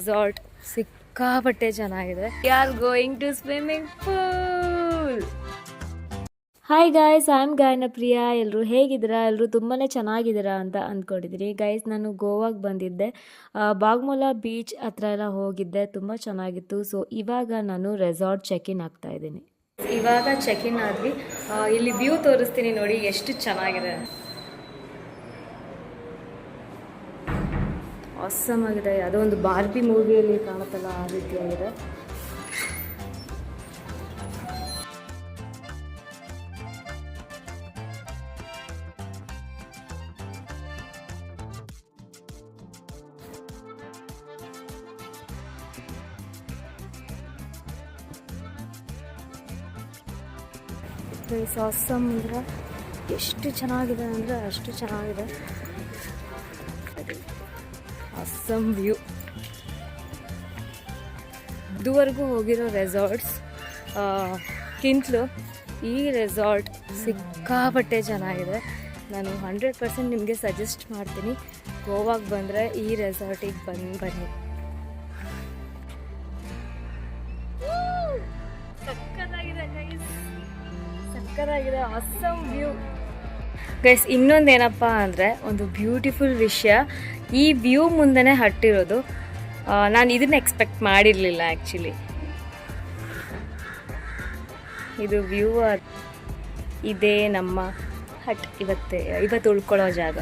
Resort ಸಿಕ್ಕಾಪಟ್ಟೆ ಚೆನ್ನಾಗಿದೆ. We are going to swimming pool. Hi guys, I am Gayana Priya. ಎಲ್ಲರೂ ಹೇಗಿದ್ದೀರಾ? ಎಲ್ಲರೂ ತುಂಬಾ ಚೆನ್ನಾಗಿದ್ದೀರಾ ಅಂತ ಅಂದ್ಕೊಂಡಿದ್ದೀನಿ. ಗೈಸ್, ನಾನು ಗೋವಾಗೆ ಬಂದಿದ್ದೆ. ಬಾಗ್ಮೋಲಾ ಬೀಚ್ ಹತ್ರ ಎಲ್ಲ ಹೋಗಿದ್ದೆ, ತುಂಬ ಚೆನ್ನಾಗಿತ್ತು. ಸೊ ಇವಾಗ ನಾನು ರೆಸಾರ್ಟ್ ಚೆಕ್-ಇನ್ ಆಗ್ತಾ ಇದ್ದೀನಿ. ಇವಾಗ ಚೆಕ್-ಇನ್ ಆದ್ವಿ. ಇಲ್ಲಿ ವ್ಯೂ ತೋರಿಸ್ತೀನಿ ನೋಡಿ, ಎಷ್ಟು ಚೆನ್ನಾಗಿದೆ. ಆಸಮ್ ಆಗಿದೆ. ಯಾವುದೋ ಒಂದು ಬಾರ್ಬಿ ಮೂವಿಯಲ್ಲಿ ಕಾಣುತ್ತಲ್ಲ ಆ ರೀತಿಯಾಗಿದೆ. ಆಸಮ್ ಅಂದರೆ ಎಷ್ಟು ಚೆನ್ನಾಗಿದೆ ಅಂದರೆ ಅಷ್ಟು ಚೆನ್ನಾಗಿದೆ. Awesome view. ಇದುವರೆಗೂ ಹೋಗಿರೋ ರೆಸಾರ್ಟ್ಸ್ ಕಿಂತಲೂ ಈ ರೆಸಾರ್ಟ್ ಸಿಕ್ಕಾಪಟ್ಟೆ ಚೆನ್ನಾಗಿದೆ. ನಾನು 100% ನಿಮಗೆ ಸಜೆಸ್ಟ್ ಮಾಡ್ತೀನಿ, ಗೋವಾಗೆ ಬಂದರೆ ಈ ರೆಸಾರ್ಟಿಗೆ ಬನ್ನಿ. ಸಕ್ಕತ್ತಾಗಿದೆ ಗೈಸ್, ಸಕ್ಕತ್ತಾಗಿದೆ. Awesome view guys. ಇನ್ನೊಂದೇನಪ್ಪ ಅಂದರೆ, ಒಂದು ಬ್ಯೂಟಿಫುಲ್ ವಿಷಯ, ಈ ವ್ಯೂ ಮುಂದೆನೇ ಹಟ್ಟಿರೋದು. ನಾನು ಇದನ್ನು ಎಕ್ಸ್ಪೆಕ್ಟ್ ಮಾಡಿರಲಿಲ್ಲ ಆ್ಯಕ್ಚುಲಿ. ಇದು ವ್ಯೂ. ಇದೇ ನಮ್ಮ ಹಟ್, ಇವತ್ತು ಉಳ್ಕೊಳ್ಳೋ ಜಾಗ.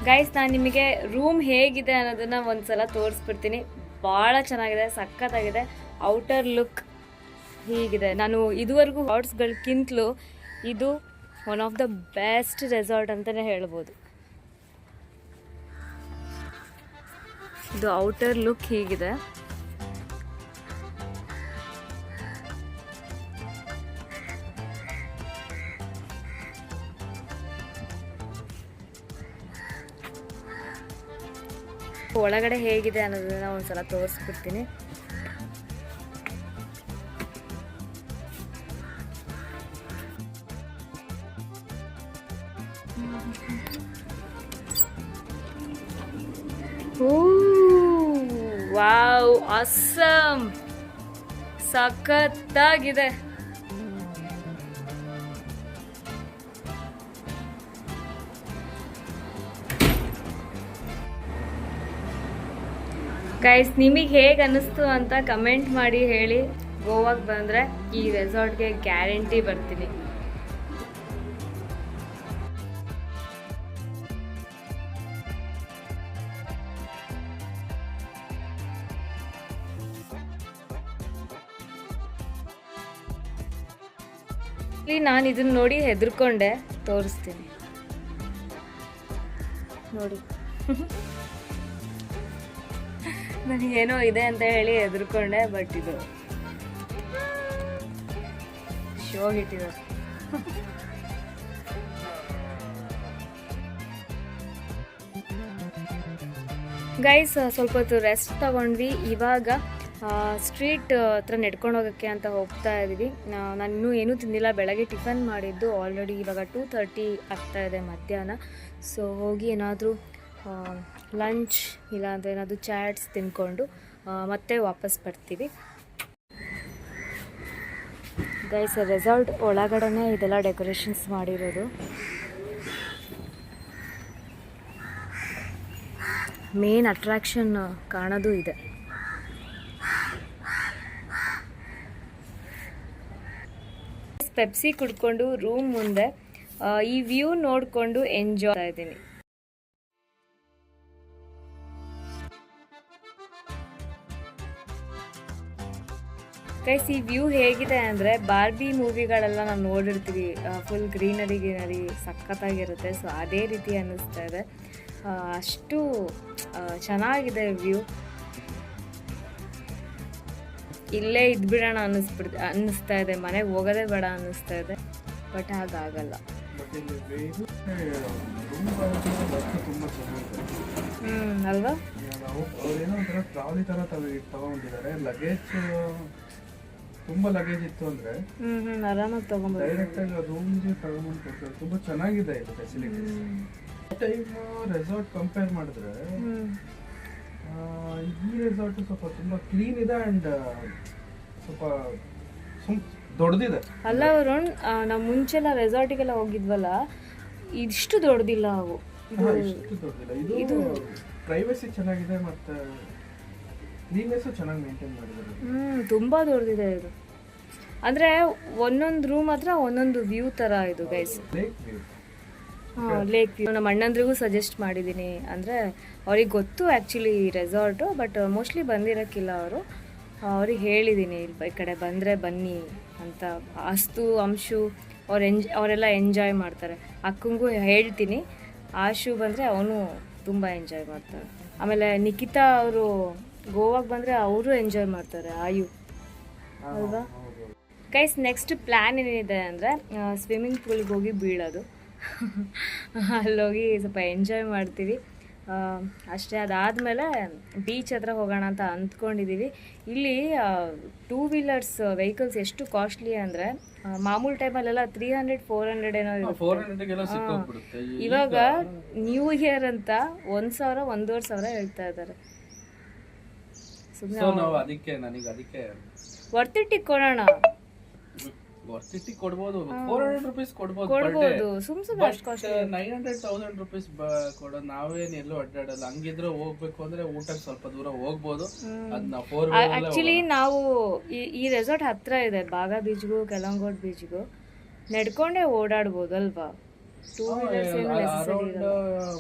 ಗೈಸ್, ನಾನು ನಿಮಗೆ ರೂಮ್ ಹೇಗಿದೆ ಅನ್ನೋದನ್ನು ಒಂದು ಸಲ ತೋರಿಸ್ಬಿಡ್ತೀನಿ. ಭಾಳ ಚೆನ್ನಾಗಿದೆ, ಸಖತ್ತಾಗಿದೆ. ಔಟರ್ ಲುಕ್ ಹೀಗಿದೆ. ನಾನು ಇದುವರೆಗೂ ರೆಸಾರ್ಟ್ಸ್ಗಳಕ್ಕಿಂತಲೂ ಇದು one of the best resort ಅಂತಲೇ ಹೇಳ್ಬೋದು. ಇದು ಔಟರ್ ಲುಕ್ ಹೀಗಿದೆ. ಒಳಗಡೆ ಹೇಗಿದೆ ಅನ್ನೋದನ್ನ ಒಂದ್ಸಲ ತೋರಿಸ್ಬಿಡ್ತೀನಿ. ವಾವ್, ಆಸಮ್, ಸಖತ್ತಾಗಿದೆ. ಗೈಸ್, ನಿಮಗೆ ಹೇಗೆ ಅನ್ನಿಸ್ತು ಅಂತ ಕಮೆಂಟ್ ಮಾಡಿ ಹೇಳಿ. ಗೋವಾಗೆ ಬಂದರೆ ಈ ರೆಸಾರ್ಟ್ಗೆ ಗ್ಯಾರಂಟಿ ಬರ್ತೀನಿ. ಇಲ್ಲಿ ನಾನು ಇದನ್ನ ನೋಡಿ ಹೆದರ್ಕೊಂಡೆ, ತೋರಿಸ್ತೀನಿ ನೋಡಿ. ನನಗೇನೋ ಇದೆ ಅಂತ ಹೇಳಿ ಹೆದರ್ಕೊಂಡೆ, ಬಟ್ ಇದು ಶೋಗೆ ಇಟ್ಟಿದ್ದಾರೆ. ಗೈಸ್, ಸ್ವಲ್ಪ ಹೊತ್ತು ರೆಸ್ಟ್ ತಗೊಂಡ್ವಿ. ಇವಾಗ ಸ್ಟ್ರೀಟ್ ಹತ್ರ ನಡ್ಕೊಂಡು ಹೋಗೋಕ್ಕೆ ಅಂತ ಹೋಗ್ತಾ ಇದ್ದೀವಿ. ನಾನು ಇನ್ನೂ ಏನೂ ತಿಂದಿಲ್ಲ. ಬೆಳಗ್ಗೆ ಟಿಫನ್ ಮಾಡಿದ್ದು ಆಲ್ರೆಡಿ. ಇವಾಗ 2:30 ಆಗ್ತಾಯಿದೆ ಮಧ್ಯಾಹ್ನ. ಸೊ ಹೋಗಿ ಏನಾದರೂ ಲಂಚ್ ಇಲ್ಲಾಂದರೆ ಏನಾದರೂ ಚಾಟ್ಸ್ ತಿಂದ್ಕೊಂಡು ಮತ್ತೆ ವಾಪಸ್ ಬರ್ತೀವಿ. ಗೈಸ್, ರೆಸಾರ್ಟ್ ಒಳಗಡೆ ಇದೆಲ್ಲ ಡೆಕೋರೇಷನ್ಸ್ ಮಾಡಿರೋದು. ಮೇನ್ ಅಟ್ರಾಕ್ಷನ್ ಕಾಣೋದು ಇದೆ. ಪೆಪ್ಸಿ ಕುಡ್ಕೊಂಡು ರೂಮ್ ಮುಂದೆ ಈ ವ್ಯೂ ನೋಡಿಕೊಂಡು ಎಂಜಾಯ್ ಮಾಡ್ತಾ ಇದ್ದೀನಿ. ಗೈಸ್, ಈ ವ್ಯೂ ಹೇಗಿದೆ ಅಂದರೆ, ಬಾರ್ಬಿ ಮೂವಿಗಳೆಲ್ಲ ನಾವು ನೋಡಿರ್ತೀವಿ, ಫುಲ್ ಗ್ರೀನರಿ ಸಖತ್ತಾಗಿರುತ್ತೆ. ಸೊ ಅದೇ ರೀತಿ ಅನ್ನಿಸ್ತಾ ಇದೆ. ಅಷ್ಟು ಚೆನ್ನಾಗಿದೆ ವ್ಯೂ. ಇಲ್ಲೇ ಇದ್ಬಿಡೋಣ ಅನ್ನಿಸ್ತಾ ಇದೆ. ಮನೆಗೆ ಹೋಗೋದೇ ಬೇಡ ಅನ್ನಿಸ್ತಾ ಇದೆ, ಬಟ್ ಹಾಗಾಗಲ್ಲ. ಇದು ರೂಮ್ ತುಂಬ ಚೆನ್ನಾಗಿದೆ ಅಲ್ವಾ. ಅವ್ರೇನೋ ಒಂಥರ ಟ್ರಾಲಿ ಥರ ತಗೊಂಡಿದ್ದಾರೆ. ಲಗೇಜ್ ತುಂಬ ಲಗೇಜ್ ಇತ್ತು ಅಂದರೆ ಆರಾಮಾಗಿ ತಗೊಂಡ್ಬರ್ಬೋದು. ಡೈರೆಕ್ಟಾಗಿ ರೂಮ್ಗೆ ತಗೊಂಡ್ಬಂದು ಕೊಡ್ತಾರೆ. ತುಂಬ ಚೆನ್ನಾಗಿದೆ ಇದು ಫೆಸಿಲಿಟೀಸ್. ಟೈಮ್ ರೆಸಾರ್ಟ್ ಕಂಪೇರ್ ಮಾಡಿದ್ರೆ ಈ ರೆಸಾರ್ಟ್ ಸ್ವಲ್ಪ ತುಂಬ ಕ್ಲೀನ್ ಇದೆ ಆ್ಯಂಡ್ ಸ್ವಲ್ಪ ದೊಡ್ಡದಿದೆ. ಅಲ್ಲ ವರುಣ್, ನಾವು ಮುಂಚೆಲ್ಲ ರೆಸಾರ್ಟಿಗೆಲ್ಲ ಹೋಗಿದ್ವಲ್ಲ, ಇಷ್ಟು ದೊಡ್ಡದಿಲ್ಲ ಅವು. ಇಷ್ಟು ದೊಡ್ಡದಿಲ್ಲ. ಇದು ಪ್ರೈವಸಿ ಚೆನ್ನಾಗಿದೆ ಮತ್ತು ಕ್ಲೀನ್ನೆಸ್ಸು ಚೆನ್ನಾಗಿ ಮೇಂಟೈನ್ ಮಾಡಿದ್ದಾರೆ. ತುಂಬ ದೊಡ್ಡದಿದೆ ಇದು. ಅಂದರೆ ಒಂದೊಂದು ರೂಮ್ ಹತ್ರ ಒಂದೊಂದು ವ್ಯೂ ಥರ ಇದು ಗೈಸ್. Lake view. ನಮ್ಮ ಅಣ್ಣಂದ್ರಿಗೂ ಸಜೆಸ್ಟ್ ಮಾಡಿದ್ದೀನಿ. ಅಂದರೆ ಅವ್ರಿಗೆ ಗೊತ್ತು ಆ್ಯಕ್ಚುಲಿ ರೆಸಾರ್ಟು, ಬಟ್ ಮೋಸ್ಟ್ಲಿ ಬಂದಿರೋಕ್ಕಿಲ್ಲ ಅವರು. ಅವ್ರಿಗೆ ಹೇಳಿದ್ದೀನಿ ಈ ಕಡೆ ಬಂದರೆ ಬನ್ನಿ ಅಂತ. ಅಸ್ತು, ಅಂಶು ಅವರೆಲ್ಲ ಎಂಜಾಯ್ ಮಾಡ್ತಾರೆ. ಅಕ್ಕಂಗೂ ಹೇಳ್ತೀನಿ, ಆಶು ಬಂದರೆ ಅವನು ತುಂಬ ಎಂಜಾಯ್ ಮಾಡ್ತಾರೆ. ಆಮೇಲೆ ನಿಖಿತಾ ಅವರು ಗೋವಾಗೆ ಬಂದರೆ ಅವರು ಎಂಜಾಯ್ ಮಾಡ್ತಾರೆ. ಆಯು ಅಲ್ವಾ ಗೈಸ್. ನೆಕ್ಸ್ಟ್ ಪ್ಲ್ಯಾನ್ ಏನಿದೆ ಅಂದರೆ ಸ್ವಿಮ್ಮಿಂಗ್ ಪೂಲ್ಗೆ ಹೋಗಿ ಬೀಳೋದು. ಅಲ್ಲೋಗಿ ಸ್ವಲ್ಪ ಎಂಜಾಯ್ ಮಾಡ್ತೀವಿ ಅಷ್ಟೇ. ಅದಾದಮೇಲೆ ಬೀಚ್ ಹತ್ರ ಹೋಗೋಣ ಅಂತ ಅಂದ್ಕೊಂಡಿದ್ದೀವಿ. ಇಲ್ಲಿ 2 ವೀಲರ್ಸ್ ವೆಹಿಕಲ್ಸ್ ಎಷ್ಟು ಕಾಸ್ಟ್ಲಿ ಅಂದರೆ ಮಾಮೂಲು ಟೈಮಲ್ಲೆಲ್ಲ 300-400 ಏನೋ ಇರುತ್ತೆ. ಇವಾಗ ನ್ಯೂ ಇಯರ್ ಅಂತ 1,000-1,500 ಹೇಳ್ತಾ ಇದ್ದಾರೆ. ಅದಕ್ಕೆ ವರ್ತಿಟ್ಟಿ ಕೊಡೋಣ. ವರ್ತಿಟ್ಟಿ ಕೊಡ್ಬೋದು, 400 ರೂಪೀಸ್ ಕೊಡ್ಬೋದು. ಸುಮ್ಮನೆ ಅಷ್ಟು ಕಾಸ್ಟ್ 900,000 ರೂಪೀಸ್ ಕೊಡೋದು. ನಾವೇನು ಎಲ್ಲೂ ಅಡ್ಡಾಡಲ್ಲ. ಹಂಗಿದ್ರೆ ಹೋಗ್ಬೇಕು ಅಂದ್ರೆ ಊಟಕ್ಕೆ ಸ್ವಲ್ಪ ದೂರ ಹೋಗ್ಬೋದು. ಆಕ್ಚುಲಿ ನಾವು ಈ ರೆಸಾರ್ಟ್ ಹತ್ರ ಇದೆ. ಬಾಗಾ ಬೀಚ್ಗೂ ಕೆಲಂಗೋಟ್ ಬೀಚ್ಗೂ ನಡ್ಕೊಂಡೇ ಓಡಾಡ್ಬೋದು ಅಲ್ವಾ. 2 ವೀಲರ್ಸ್ ಏನು ನೆಸೆಸರಿ ಇಲ್ಲ.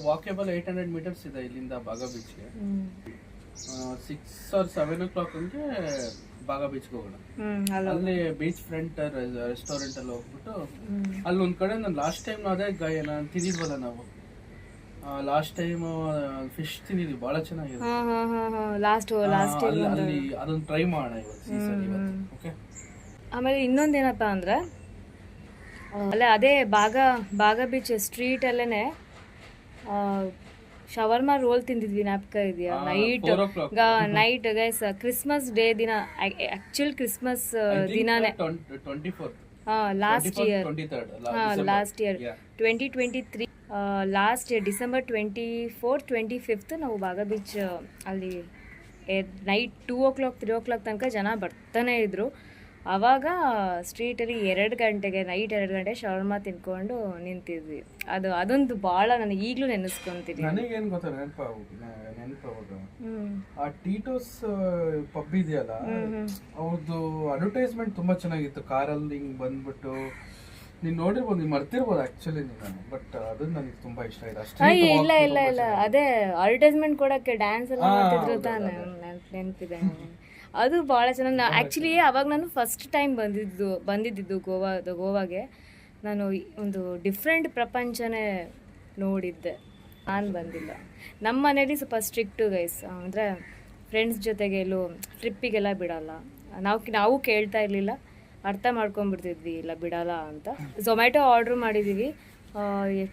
ವಾಕೇಬಲ್ 800 ಮೀಟರ್ಸ್ ಇದೆ ಇಲ್ಲಿಂದ ಬಾಗಾ ಬೀಚ್ಗೆ. 6 or 7 o'clock ಹಂಗೆ ಬಾಗಾ ಬೀಚ್ಗೆ ಹೋಗೋಣ. ಅಲ್ಲಿ ಬೀಚ್ ಫ್ರಂಟ್ ರೆಸ್ಟೋರೆಂಟ್ ಅಲ್ಲಿ ಹೋಗ್ಬಿಟ್ಟು ಅಲ್ಲಿ ಒಂದ್ ಕಡೆ ನಾನು ಲಾಸ್ಟ್ ಟೈಮ್ ಅದೇ ನಾನು ತಿಂದಿದ್ವಲ್ಲ ನಾವು. ಲಾಸ್ಟ್ ಟೈಮ್ ಫಿಶ್ ತಿಂದಿದ್ವಿ, ಬಹಳ ಚೆನ್ನಾಗಿದೆ. ಅಲ್ಲಿ ಅದೊಂದು ಟ್ರೈ ಮಾಡೋಣ ಇವತ್ತು. ಆಮೇಲೆ ಇನ್ನೊಂದೇನಪ್ಪ ಅಂದ್ರೆ ಅದೇ ಬಾಗಾ ಬೀಚ್ ಸ್ಟ್ರೀಟ್ ಅಲ್ಲೇನೆ ಶವರ್ಮಾ ರೋಲ್ ತಿಂದಿದ್ವಿ. ಜ್ಞಾಪಕ ಇದೆಯಾ? ನೈಟ್ ಗೈಸ್, ಕ್ರಿಸ್ಮಸ್ ಡೇ ದಿನ, ಆಕ್ಚುಲ್ ಕ್ರಿಸ್ಮಸ್ ದಿನಾನೇ, last year 2023 last year December 24, 25 ನಾವು ಬಾಗಾ ಬೀಚ್ ಅಲ್ಲಿ ನೈಟ್ 2 o'clock 3 o'clock ತನಕ ಜನ ಬರ್ತಾನೆ ಇದ್ರು. ಆವಾಗ ಸ್ಟ್ರೀಟಲ್ಲಿ 2 ಗಂಟೆಗೆ ನೈಟ್ 2 ಗಂಟೆ ಶವರ್ಮಾ ತಿನ್ಕೊಂಡು ನಿಂತಿದ್ವಿ. ಅದೊಂದು ಭಾಳ ನನಗೆ ಈಗಲೂ ನೆನೆಸ್ಕೊಂತೀನಿ. ನನಗೇನು ಗೊತ್ತಾ ನೆನಪಾಗ ಆ ಟೀಟೋಸ್ ಪಬ್ ಇದೆಯಲ್ಲ, ಅವ್ರದ್ದು ಅಡ್ವರ್ಟೈಸ್ಮೆಂಟ್ ತುಂಬಾ ಚೆನ್ನಾಗಿತ್ತು. ಕಾರಲ್ಲಿ ಹಿಂಗ್ ಬಂದ್ಬಿಟ್ಟು ನೀನ್ ನೋಡಿರ್ಬೋದು, ನೀನ್ ಮರ್ತಿರ್ಬೋದು ಆಕ್ಚುಲಿ ನೀನು, ಬಟ್ ಅದು ನನಗೆ ತುಂಬಾ ಇಷ್ಟ ಆಯ್ತು. ಇಲ್ಲ ಅದೇ ಅಡ್ವರ್ಟೈಸ್ಮೆಂಟ್ ಕೊಡಕ್ಕೆ ಡ್ಯಾನ್ಸ್ ಎಲ್ಲ ಮಾಡ್ತಿದ್ರು ತಾನೆ, ನೆನಪಿದೆ. ಅದು ಭಾಳ ಚೆನ್ನಾಗಿ. ಆ್ಯಕ್ಚುಲಿ ಅವಾಗ ನಾನು ಫಸ್ಟ್ ಟೈಮ್ ಬಂದಿದ್ದು ಗೋವಾಗೆ. ನಾನು ಒಂದು ಡಿಫ್ರೆಂಟ್ ಪ್ರಪಂಚನೇ ನೋಡಿದ್ದೆ. ನಾನು ಬಂದಿಲ್ಲ. ನಮ್ಮ ಮನೇಲಿ ಸ್ವಲ್ಪ ಸ್ಟ್ರಿಕ್ಟು ಗೈಸ್. ಅಂದರೆ ಫ್ರೆಂಡ್ಸ್ ಜೊತೆಗೆ ಎಲ್ಲೂ ಟ್ರಿಪ್ಪಿಗೆಲ್ಲ ಬಿಡಲ್ಲ. ನಾವು ಕೇಳ್ತಾ ಇರಲಿಲ್ಲ, ಅರ್ಥ ಮಾಡ್ಕೊಂಡ್ಬಿಡ್ತಿದ್ವಿ ಇಲ್ಲ ಬಿಡಲ್ಲ ಅಂತ. ಝೊಮ್ಯಾಟೊ ಆರ್ಡ್ರ್ ಮಾಡಿದ್ದೀವಿ,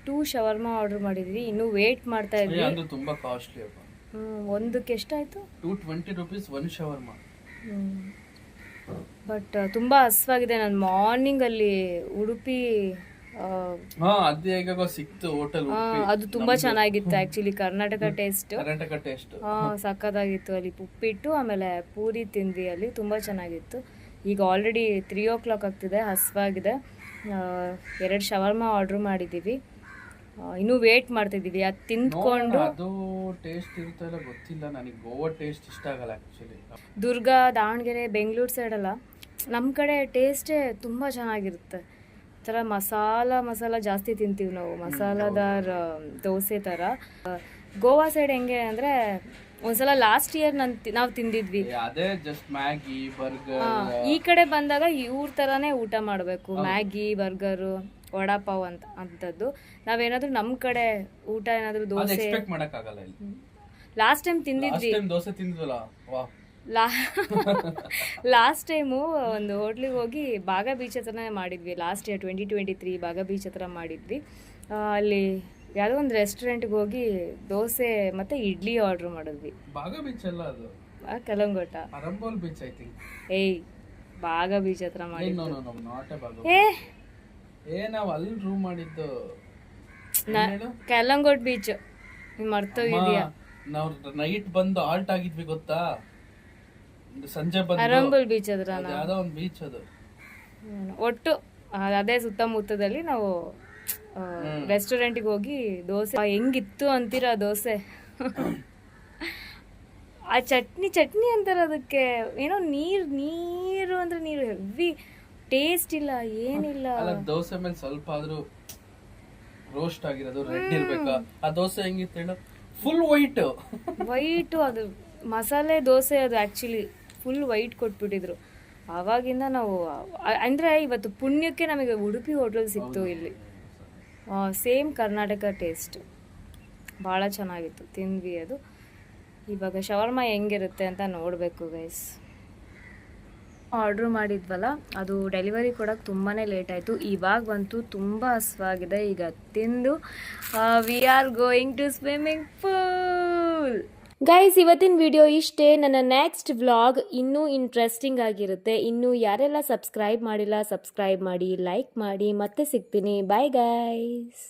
2 ಶವರ್ಮಾ ಆರ್ಡ್ರ್ ಮಾಡಿದ್ದೀವಿ. ಇನ್ನೂ ವೇಟ್ ಮಾಡ್ತಾ ಇದ್ವಿ. ಅದು ತುಂಬ ಕಾಸ್ಟ್ಲಿ. ಒಂದಕ್ಕೆ ಎಷ್ಟಾಯಿತು? 220 ರೂಪೀಸ್ ಒಂದು ಶವರ್ಮಾ. ಬಟ್ ತುಂಬ ಹಸ್ವಾಗಿದೆ. ನಾನು ಮಾರ್ನಿಂಗ್ ಅಲ್ಲಿ ಉಡುಪಿ ಸಿಕ್ತು ಹೋಟೆಲ್, ಅದು ತುಂಬಾ ಚೆನ್ನಾಗಿತ್ತು ಆಕ್ಚುಲಿ. ಕರ್ನಾಟಕ ಟೇಸ್ಟ್ ಸಕ್ಕತ್ತಾಗಿತ್ತು. ಅಲ್ಲಿ ಉಪ್ಪಿಟ್ಟು ಆಮೇಲೆ ಪೂರಿ ತಿಂದ್ವಿ, ಅಲ್ಲಿ ತುಂಬಾ ಚೆನ್ನಾಗಿತ್ತು. ಈಗ ಆಲ್ರೆಡಿ 3 o'clock ಆಗ್ತಿದೆ, ಹಸ್ವಾಗಿದೆ. 2 ಶವರ್ಮಾ ಆರ್ಡ್ರ್ ಮಾಡಿದ್ದೀವಿ. ಇನ್ನೂ ವೇಟ್ ಮಾಡ್ತಿದ್ದೀವಿ. ಅದು ತಿಂದ್ಕೊಂಡು ಅದು ಟೇಸ್ಟ್ ಇರುತ್ತೋ ಇಲ್ಲ ಗೊತ್ತಿಲ್ಲ. ನನಗೆ ಗೋವಾ ಟೇಸ್ಟ್ ಇಷ್ಟ ಆಗಲ್ಲ ಆ್ಯಕ್ಚುಲಿ. ದುರ್ಗ, ದಾವಣಗೆರೆ, ಬೆಂಗಳೂರು ಸೈಡಲ್ಲ ನಮ್ಮ ಕಡೆ ಟೇಸ್ಟೇ ತುಂಬ ಚೆನ್ನಾಗಿರುತ್ತೆ. ಥರ ಮಸಾಲ ಜಾಸ್ತಿ ತಿಂತೀವಿ ನಾವು, ಮಸಾಲದಾರ್ ದೋಸೆ ಥರ. ಗೋವಾ ಸೈಡ್ ಹೆಂಗೆ ಅಂದರೆ ಒಂದ್ಸಲ ಲಾಸ್ಟ್ ಇಯರ್ ನಾವು ತಿಂದಿದ್ವಿ ಅದೇ ಜಸ್ಟ್ ಮ್ಯಾಗಿ ಬರ್ಗರ್. ಈ ಕಡೆ ಬಂದಾಗ ಇವ್ರ ಥರನೇ ಊಟ ಮಾಡಬೇಕು. ಮ್ಯಾಗಿ, ಬರ್ಗರು, ವಡಾಪಾವ್ ಅಂಥದ್ದು. ನಾವೇನಾದ್ರೂ ನಮ್ಮ ಕಡೆ ಊಟ ಏನಾದರೂ ದೋಸೆ ಎಕ್ಸ್ಪೆಕ್ಟ್ ಮಾಡೋಕ್ಕಾಗಲ್ಲ. ಲಾಸ್ಟ್ ಟೈಮ್ ತಿಂದಿದ್ವಿ, ದೋಸೆ ತಿಂದ್ವಲ್ಲ, ಲಾಸ್ಟ್ ಟೈಮು ಒಂದು ಹೋಟ್ಲಿಗೆ ಹೋಗಿ ಬಾಗ ಬೀಚ್ ಹತ್ರನೇ ಮಾಡಿದ್ವಿ. ಲಾಸ್ಟ್ ಇಯರ್ 2023 ಬಾಗ ಬೀಚ್ ಹತ್ರ ಮಾಡಿದ್ವಿ. ಅಲ್ಲಿ ಯಾವುದೋ ಒಂದು ರೆಸ್ಟೋರೆಂಟ್ಗೆ ಹೋಗಿ ದೋಸೆ ಮತ್ತು ಇಡ್ಲಿ ಆರ್ಡ್ರ್ ಮಾಡಿದ್ವಿ. ಬಾಗ ಬೀಚ್ ಅಲ್ಲ ಅದು, ಕಲಂಗೋಟ, ಅರಂಬೋಲ್ ಬೀಚ್ ಐ ಥಿಂಕ್. ಏಯ್ ಬಾಗ ಬೀಚ್ ಹತ್ರ ಮಾಡಿದ್ದು. ನಾಟ್ ಎ ಬಾಗ. ನಾವು ಅಲ್ಲಿ ರೂಮ್ ಮಾಡಿದ್ದು ಕಲಂಗೋಟ್ ಬೀಚ್. ಮರ್ತೋಗಿದ್ಯಾ? ನಾವು ನೈಟ್ ಬಂದು ಆಲ್ಟ್ ಆಗಿದ್ವಿ ಗೊತ್ತಾ, ಸಂಜೆ ಬಂದು ಅರಂಬೋಲ್ ಬೀಚ್ ಹತ್ರ ಯಾವ್ದೋ ಒಂದು ಬೀಚ್ ಅದು. ಒಟ್ಟು ಅದೇ ಸುತ್ತಮುತ್ತದಲ್ಲಿ ನಾವು ರೆಸ್ಟೋರೆಂಟ್ಗೆ ಹೋಗಿ ದೋಸೆ ಹೆಂಗಿತ್ತು ಅಂತೀರಾ ದೋಸೆ. ಆ ಚಟ್ನಿ ಅಂತಾರೆ ಅದಕ್ಕೆ, ಏನೋ ನೀರು ಅಂದ್ರೆ ನೀರು, ಹೆವಿ ಟೇಸ್ಟ್ ಇಲ್ಲ, ಏನಿಲ್ಲ. ದೋಸೆ ಮೇಲೆ ಸ್ವಲ್ಪ ಆದ್ರೂ ರೋಸ್ಟ್ ಆಗಿರೋದು ರೆಡ್ ಇರ್ಬೇಕಾ? ಆ ದೋಸೆ ಹೆಂಗಿತ್ತು ಹೇಳು, ಫುಲ್ ವೈಟ್. ಅದು ಮಸಾಲೆ ದೋಸೆ, ಅದು ಆ್ಯಕ್ಚುಲಿ ಫುಲ್ ವೈಟ್ ಕೊಟ್ಬಿಟ್ಟಿದ್ರು. ಆವಾಗಿಂದ ನಾವು ಅಂದರೆ ಇವತ್ತು ಪುಣ್ಯಕ್ಕೆ ನಮಗೆ ಉಡುಪಿ ಹೋಟೆಲ್ ಸಿಕ್ತು ಇಲ್ಲಿ. ಸೇಮ್ ಕರ್ನಾಟಕ ಟೇಸ್ಟ್, ಭಾಳ ಚೆನ್ನಾಗಿತ್ತು, ತಿಂದ್ವಿ. ಅದು ಇವಾಗ ಶವರ್ಮ ಹೆಂಗಿರುತ್ತೆ ಅಂತ ನೋಡಬೇಕು ಗೈಸ್. ಆರ್ಡ್ರ್ ಮಾಡಿದ್ವಲ್ಲ, ಅದು ಡೆಲಿವರಿ ಕೊಡೋಕ್ಕೆ ತುಂಬಾ ಲೇಟ್ ಆಯಿತು. ಇವಾಗಂತೂ ತುಂಬ ಹಸ್ವಾಗಿದೆ. ಈಗ ತಿಂದು we are going to swimming pool. Guys, ಇವತ್ತಿನ ವಿಡಿಯೋ ಇಷ್ಟೇ. ನನ್ನ ನೆಕ್ಸ್ಟ್ ವ್ಲಾಗ್ ಇನ್ನೂ ಇಂಟ್ರೆಸ್ಟಿಂಗ್ ಆಗಿರುತ್ತೆ. ಇನ್ನೂ ಯಾರೆಲ್ಲ ಸಬ್ಸ್ಕ್ರೈಬ್ ಮಾಡಿಲ್ಲ, ಸಬ್ಸ್ಕ್ರೈಬ್ ಮಾಡಿ, ಲೈಕ್ ಮಾಡಿ. ಮತ್ತೆ ಸಿಗ್ತೀನಿ. Bye guys.